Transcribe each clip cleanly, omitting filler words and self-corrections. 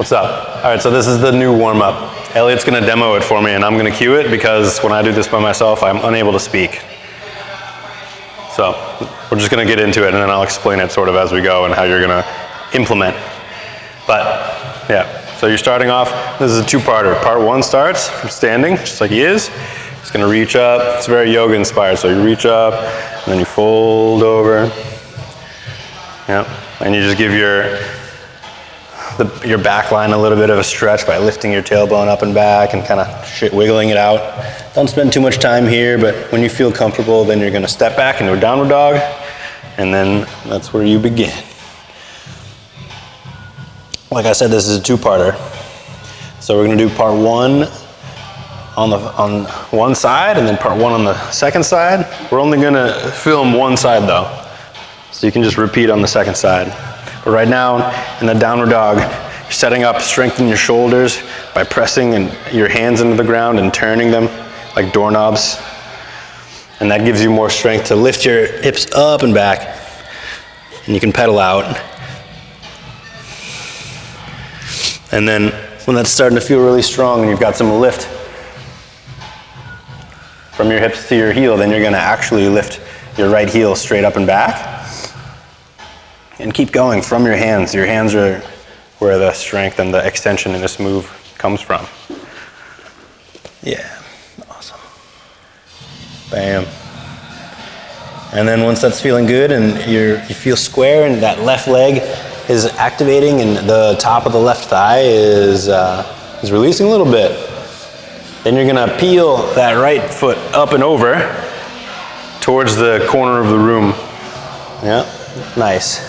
What's up? All right, so this is the new warm-up. Elliot's gonna demo it for me and I'm gonna cue it because when I do this by myself, I'm unable to speak. So we're just gonna get into it and then I'll explain it sort of as we go and how you're gonna implement. But yeah, so you're starting off, this is a two-parter. Part one starts from standing, just like he is. He's gonna reach up, it's very yoga inspired, so you reach up and then you fold over. Yep, and you just give your back line a little bit of a stretch by lifting your tailbone up and back and kind of wiggling it out. Don't spend too much time here, but when you feel comfortable, then you're gonna step back into a downward dog, and then that's where you begin. Like I said, this is a two-parter. So we're gonna do part one on one side and then part one on the second side. We're only gonna film one side though, so you can just repeat on the second side. But right now, in the downward dog, you're setting up, strengthen your shoulders by pressing your hands into the ground and turning them like doorknobs. And that gives you more strength to lift your hips up and back. And you can pedal out. And then when that's starting to feel really strong and you've got some lift from your hips to your heel, then you're gonna actually lift your right heel straight up and back. And keep going from your hands. Your hands are where the strength and the extension in this move comes from. Yeah, awesome. Bam. And then once that's feeling good and you feel square and that left leg is activating and the top of the left thigh is releasing a little bit, then you're gonna peel that right foot up and over towards the corner of the room. Yeah, nice.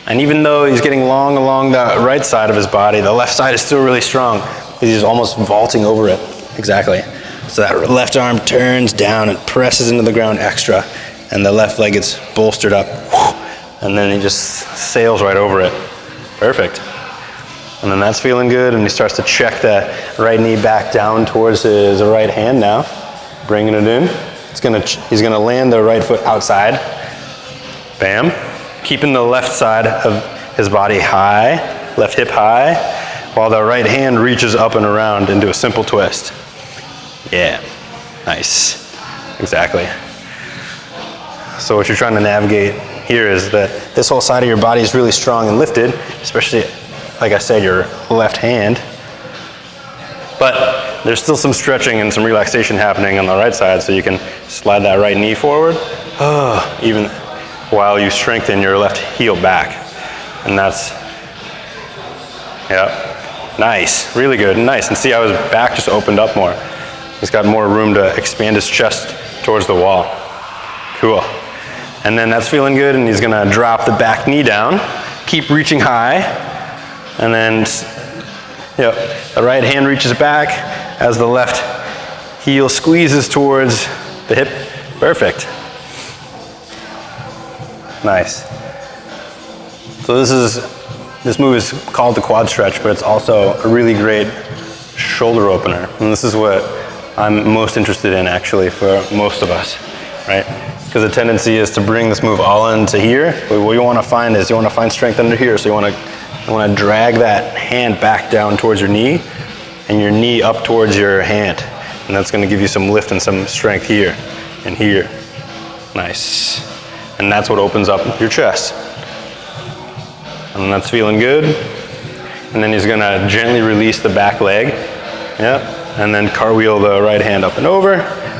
And even though he's getting long along the right side of his body, the left side is still really strong. He's almost vaulting over it. Exactly. So that left arm turns down and presses into the ground extra, and the left leg gets bolstered up, and then he just sails right over it. Perfect. And then that's feeling good, and he starts to check that right knee back down towards his right hand now, bringing it in. He's gonna land the right foot outside. Bam. Keeping the left side of his body high, left hip high, while the right hand reaches up and around into a simple twist. Yeah, nice, exactly. So what you're trying to navigate here is that this whole side of your body is really strong and lifted, especially, like I said, your left hand. But there's still some stretching and some relaxation happening on the right side, so you can slide that right knee forward, even while you strengthen your left heel back. And that's, yeah, nice, really good, nice. And see how his back just opened up more. He's got more room to expand his chest towards the wall. Cool. And then that's feeling good, and he's gonna drop the back knee down, keep reaching high, and then, the right hand reaches back as the left heel squeezes towards the hip. Perfect. Nice. So this move is called the quad stretch, but it's also a really great shoulder opener. And this is what I'm most interested in actually for most of us, right? Because the tendency is to bring this move all into here. But what you want to find is you want to find strength under here. So you want to drag that hand back down towards your knee and your knee up towards your hand. And that's going to give you some lift and some strength here and here. Nice. And that's what opens up your chest. And that's feeling good. And then he's gonna gently release the back leg. Yep. And then cartwheel the right hand up and over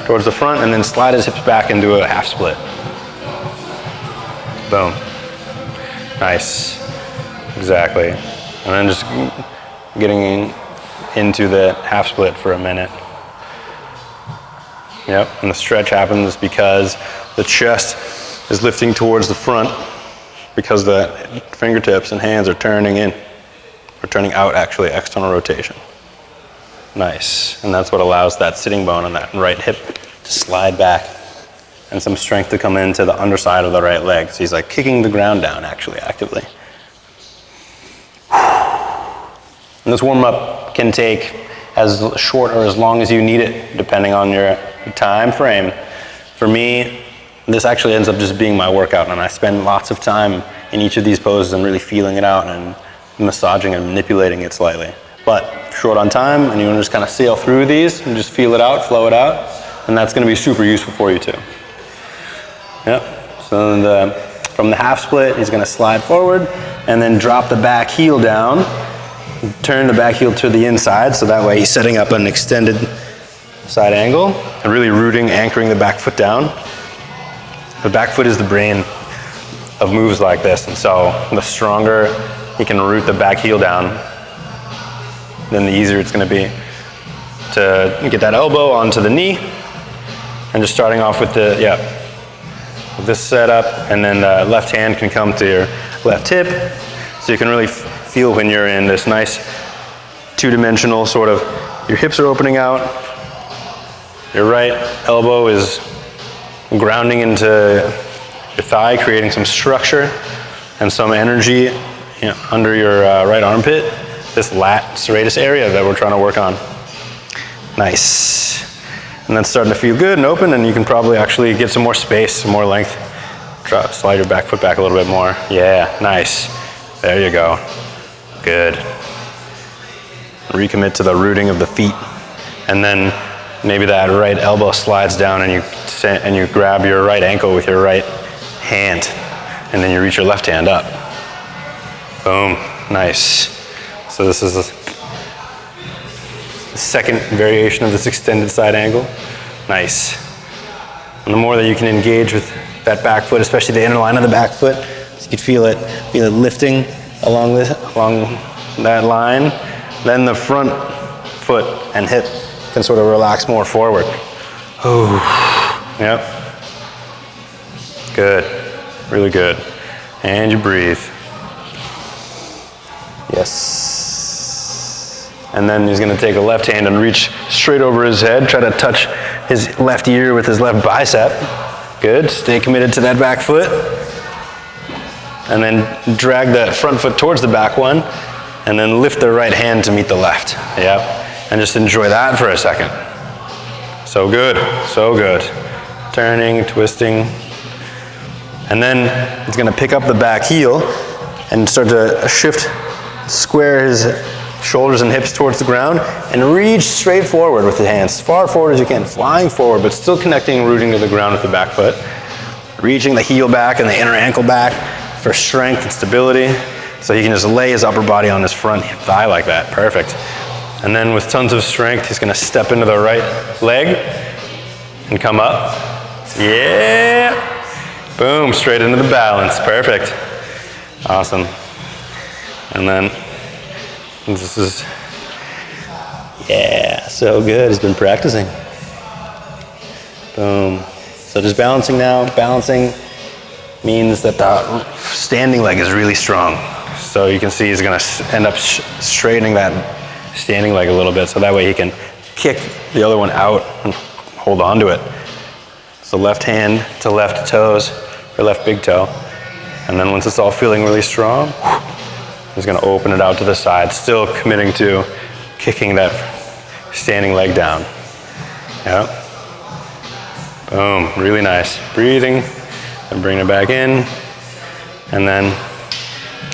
towards the front, and then slide his hips back into a half split. Boom. Nice. Exactly. And then just getting into the half split for a minute. Yep. And the stretch happens because the chest is lifting towards the front because the fingertips and hands are turning in, or turning out actually, external rotation. Nice, and that's what allows that sitting bone on that right hip to slide back and some strength to come into the underside of the right leg. So he's like kicking the ground down actually, actively. And this warm-up can take as short or as long as you need it, depending on your time frame. For me, this actually ends up just being my workout, and I spend lots of time in each of these poses and really feeling it out and massaging and manipulating it slightly. But short on time, and you want to just kind of sail through these and just feel it out, flow it out, and that's going to be super useful for you too. Yep. So from the half split, he's going to slide forward and then drop the back heel down. Turn the back heel to the inside, so that way he's setting up an extended side angle and really rooting, anchoring the back foot down. The back foot is the brain of moves like this, and so the stronger he can root the back heel down, then the easier it's going to be to get that elbow onto the knee, and just starting off with with this setup, and then the left hand can come to your left hip, so you can really feel when you're in this nice two-dimensional sort of, your hips are opening out, your right elbow is grounding into your thigh, creating some structure and some energy under your right armpit, this lat serratus area that we're trying to work on. Nice. And that's starting to feel good and open, and you can probably actually get some more space, some more length. Slide your back foot back a little bit more. Yeah, nice. There you go. Good. Recommit to the rooting of the feet, and then maybe that right elbow slides down, and you grab your right ankle with your right hand, and then you reach your left hand up. Boom. Nice. So this is the second variation of this extended side angle. Nice. And the more that you can engage with that back foot, especially the inner line of the back foot, so you can feel it lifting along that line, then the front foot and hip can sort of relax more forward. Oh, yep. Good, really good. And you breathe. Yes. And then he's gonna take a left hand and reach straight over his head, try to touch his left ear with his left bicep. Good, stay committed to that back foot. And then drag the front foot towards the back one, and then lift the right hand to meet the left. Yep, and just enjoy that for a second. So good, so good. Turning, twisting. And then he's gonna pick up the back heel and start to shift, square his shoulders and hips towards the ground, and reach straight forward with the hands, as far forward as you can, flying forward, but still connecting and rooting to the ground with the back foot. Reaching the heel back and the inner ankle back for strength and stability, so he can just lay his upper body on his front thigh like that. Perfect. And then with tons of strength, he's gonna step into the right leg and come up. Yeah. Boom, straight into the balance. Perfect. Awesome. And then this is, yeah, so good. He's been practicing. Boom. So just balancing now. Balancing means that the standing leg is really strong. So you can see he's gonna end up straightening that standing leg a little bit, so that way he can kick the other one out and hold on to it. So left hand to left toes, or left big toe. And then once it's all feeling really strong, he's gonna open it out to the side, still committing to kicking that standing leg down. Yep. Boom, really nice. Breathing, and bring it back in. And then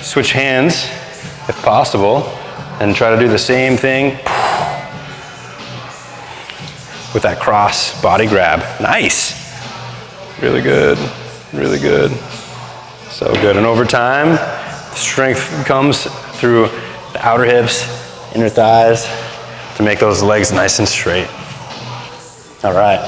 switch hands, if possible, and try to do the same thing with that cross body grab. Nice. Really good, really good. So good. And over time, strength comes through the outer hips, inner thighs, to make those legs nice and straight. All right.